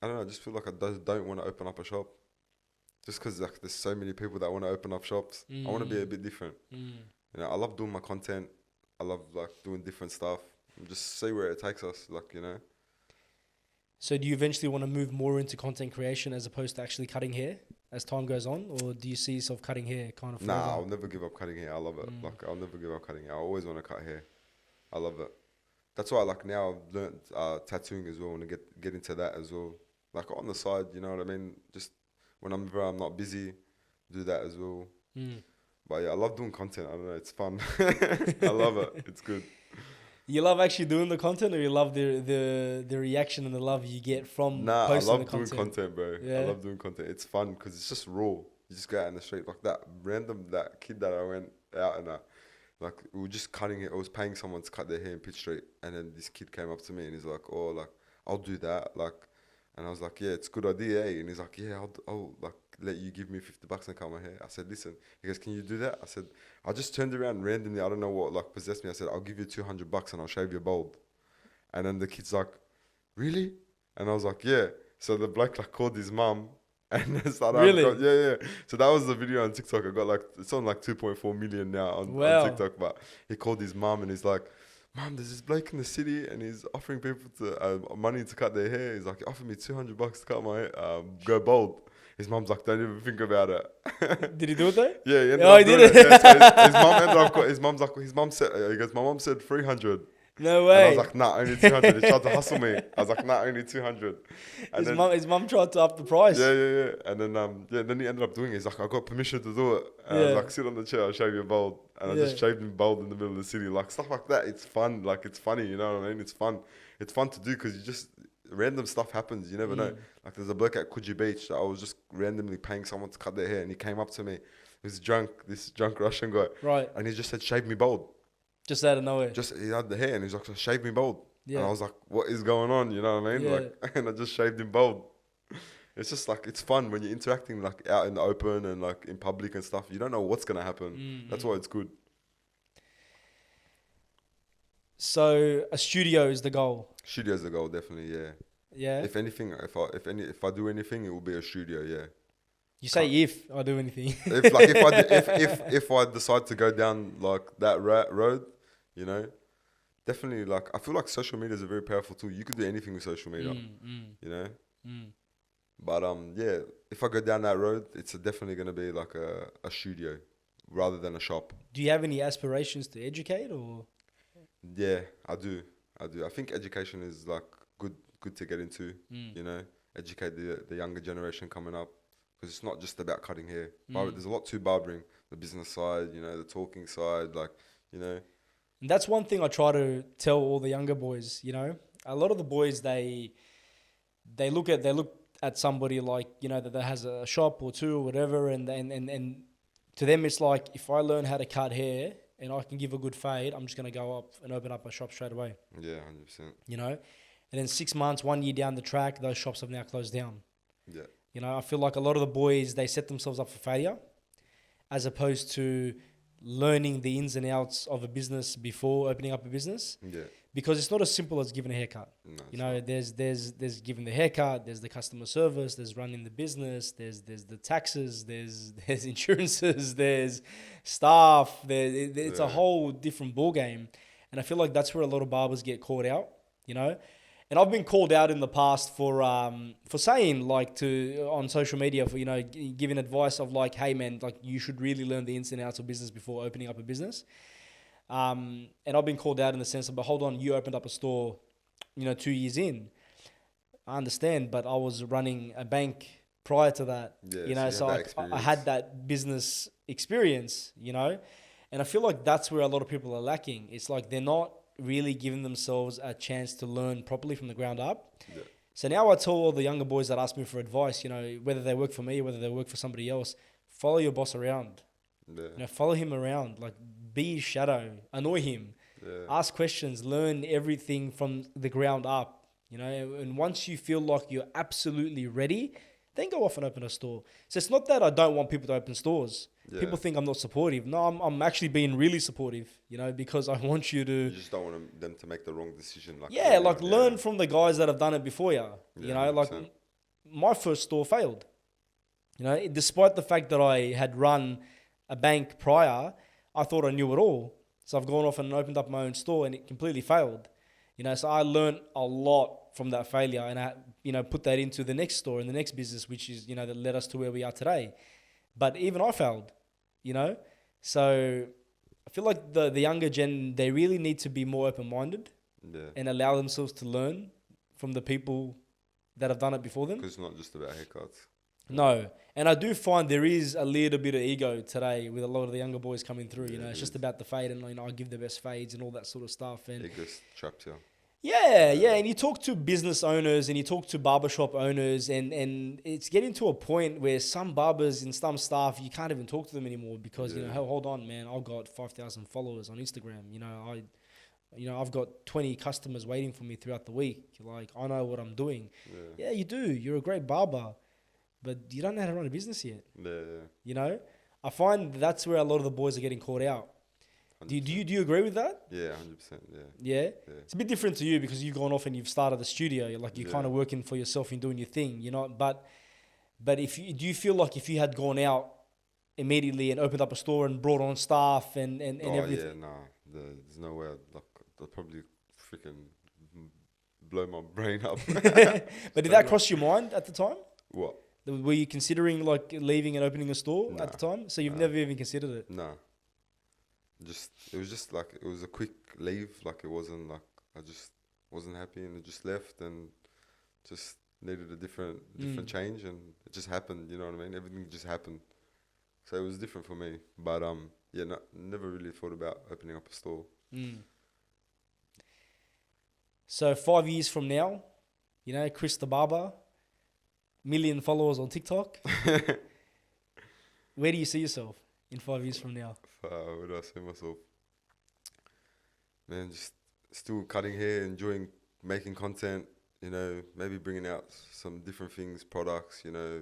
I don't know. I just feel like I don't want to open up a shop, just because like there's so many people that want to open up shops. I want to be a bit different. You know, I love doing my content. I love like doing different stuff. And just see where it takes us, like, you know. So do you eventually want to move more into content creation as opposed to actually cutting hair as time goes on, or do you see yourself cutting hair kind of forever? Nah, I'll never give up cutting hair. I love it. Like, I'll never give up cutting hair. I always want to cut hair. I love it. That's why, like, now I've learnt tattooing as well. I want to get into that as well. Like, on the side, you know what I mean? Just when I'm not busy, do that as well. But yeah, I love doing content. I don't know. It's fun. I love it. It's good. You love actually doing the content, or you love the reaction and the love you get from I posting love the doing content? content, bro. Yeah. I love doing content. It's fun because it's just raw. You just go out in the street like that kid that I went out and like we were just cutting it. I was paying someone to cut their hair in Pitt Street, and then this kid came up to me and he's like, "Oh, like I'll do that." Like, and I was like, "Yeah, it's a good idea." Eh? And he's like, "Yeah, I'll like let you give me $50 and cut my hair." I said, "Listen," he goes, "Can you do that?" I said, I just turned around randomly. I don't know what like possessed me. I said, "I'll give you $200 and I'll shave your bald." And then the kid's like, "Really?" And I was like, "Yeah." So the bloke like called his mum and started. Really? Yeah. So that was the video on TikTok. I got like, it's on like 2.4 million now on TikTok. But he called his mum and he's like, "Mum, there's this bloke in the city and he's offering people to money to cut their hair. He's like, he offered me $200 to cut my hair, go bald." His mum's like, "Don't even think about it." Did he do it though? Yeah, he ended Oh, up he doing did it. it. Yeah, so his mum ended up. His mum said, he goes, "My mum said 300." No And I way. was like, "Nah, only 200." He tried to hustle me. I was like, "Nah, only 200." And His mum tried to up the price. yeah. And then he ended up doing it. He's like, "I got permission to do it." And I was like, "Sit on the chair, I'll shave you bald." And I just shaved him bald in the middle of the city. Like stuff like that. It's fun. Like it's funny, you know what I mean? It's fun. It's fun to do because you just random stuff happens. You never know. Like there's a bloke at Coogee Beach that I was just randomly paying someone to cut their hair, and he came up to me. He was drunk, this drunk Russian guy. Right. And he just said, "Shave me bald." Just out of nowhere. Just he had the hair, and he's like, "Shave me bald." Yeah. And I was like, "What is going on?" You know what I mean? Yeah. Like, and I just shaved him bald. It's just like it's fun when you're interacting like out in the open and like in public and stuff. You don't know what's gonna happen. That's why it's good. So a studio is the goal. Studio's the goal, definitely. Yeah. Yeah. If anything, if I do anything, it will be a studio. Yeah. You say if I do anything. If I decide to go down like that road, you know, definitely like I feel like social media is a very powerful tool. You could do anything with social media, you know. But yeah, if I go down that road, it's definitely gonna be like a studio rather than a shop. Do you have any aspirations to educate or? Yeah, I do. I think education is like good to get into. You know, educate the younger generation coming up, because it's not just about cutting hair. There's a lot to barbering. The business side, you know, the talking side, like, you know. And that's one thing I try to tell all the younger boys. You know, a lot of the boys they look at somebody like, you know, that has a shop or two or whatever, and to them it's like, if I learn how to cut hair and I can give a good fade, I'm just gonna go up and open up a shop straight away. Yeah, 100%. You know, and then 6 months, 1 year down the track, those shops have now closed down. Yeah. You know, I feel like a lot of the boys, they set themselves up for failure, as opposed to learning the ins and outs of a business before opening up a business. Yeah. Because it's not as simple as giving a haircut. No, you know, there's giving the haircut, there's the customer service, there's running the business, there's the taxes, there's insurances, there's staff, it's a whole different ball game. And I feel like that's where a lot of barbers get caught out, you know. And I've been called out in the past for saying, like, on social media, for, you know, giving advice of like, hey man, like, you should really learn the ins and outs of business before opening up a business. And I've been called out in the sense of, but hold on, you opened up a store, you know, 2 years in. I understand, but I was running a bank prior to that, you know, so I had that business experience, you know, and I feel like that's where a lot of people are lacking. It's like they're not really giving themselves a chance to learn properly from the ground up. Yeah. So now I tell all the younger boys that ask me for advice, you know, whether they work for me or whether they work for somebody else, follow your boss around. Yeah. You know, follow him around, like, be his shadow, annoy him, ask questions, learn everything from the ground up, you know, and once you feel like you're absolutely ready, then go off and open a store. So it's not that I don't want people to open stores. Yeah. People think I'm not supportive. No, I'm actually being really supportive, you know, because I want you to... You just don't want them to make the wrong decision. Like, learn from the guys that have done it before you. You know, 100%. Like, my first store failed. You know, despite the fact that I had run a bank prior, I thought I knew it all. So I've gone off and opened up my own store and it completely failed. You know, so I learned a lot from that failure, and I, you know, put that into the next store and the next business, which is, you know, that led us to where we are today. But even I failed, you know. So I feel like the younger gen, they really need to be more open-minded and allow themselves to learn from the people that have done it before them. Because it's not just about haircuts. No. And I do find there is a little bit of ego today with a lot of the younger boys coming through. You know, it's just about the fade, and, you know, I give the best fades and all that sort of stuff. And it gets trapped, Yeah. And you talk to business owners and you talk to barbershop owners, and it's getting to a point where some barbers and some staff, you can't even talk to them anymore because, you know, hold on, man, I've got 5,000 followers on Instagram. You know, I've got 20 customers waiting for me throughout the week. Like, I know what I'm doing. Yeah, you do. You're a great barber, but you don't know how to run a business yet. You know, I find that's where a lot of the boys are getting caught out. Do you agree with that? Yeah, 100%. Yeah. It's a bit different to you because you've gone off and you've started a studio. You're kind of working for yourself and doing your thing, you know. But do you feel like if you had gone out immediately and opened up a store and brought on staff and everything? Yeah, nah. There's no way. I'd probably freaking blow my brain up. But did that cross your mind at the time? What? Were you considering like leaving and opening a store at the time? So you've never even considered it? No. It was just like, it was a quick leave. Like, it wasn't like, I just wasn't happy and it just left and just needed a different change, and it just happened, you know what I mean? Everything just happened. So it was different for me. But never really thought about opening up a store. So 5 years from now, you know, Kriss the Barber, 1 million followers on TikTok. Where do you see yourself in 5 years from now? Where do I see myself? Man, just still cutting hair, enjoying making content, you know, maybe bringing out some different things, products, you know.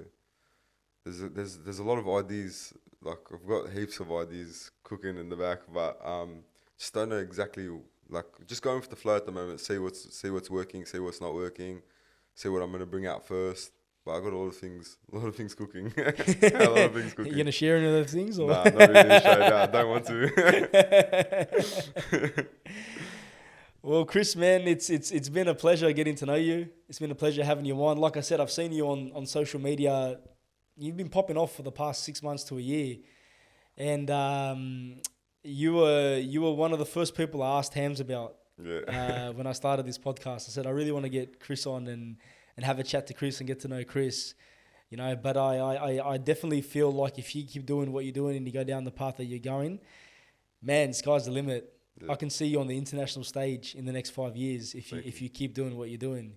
There's a lot of ideas, like I've got heaps of ideas cooking in the back, but just don't know exactly, like just going with the flow at the moment, see what's working, see what's not working, see what I'm gonna bring out first. But I got a lot of things cooking. You gonna share any of those things? Or? Nah, not really. I don't want to. Well, Kriss, man, it's been a pleasure getting to know you. It's been a pleasure having you on. Like I said, I've seen you on social media. You've been popping off for the past 6 months to a year, and you were one of the first people I asked Hams about. Yeah. When I started this podcast, I said I really want to get Kriss on and have a chat to Kriss and get to know Kriss. You know, but I definitely feel like if you keep doing what you're doing and you go down the path that you're going, man, sky's the limit. Yeah. I can see you on the international stage in the next 5 years if Thank you keep doing what you're doing.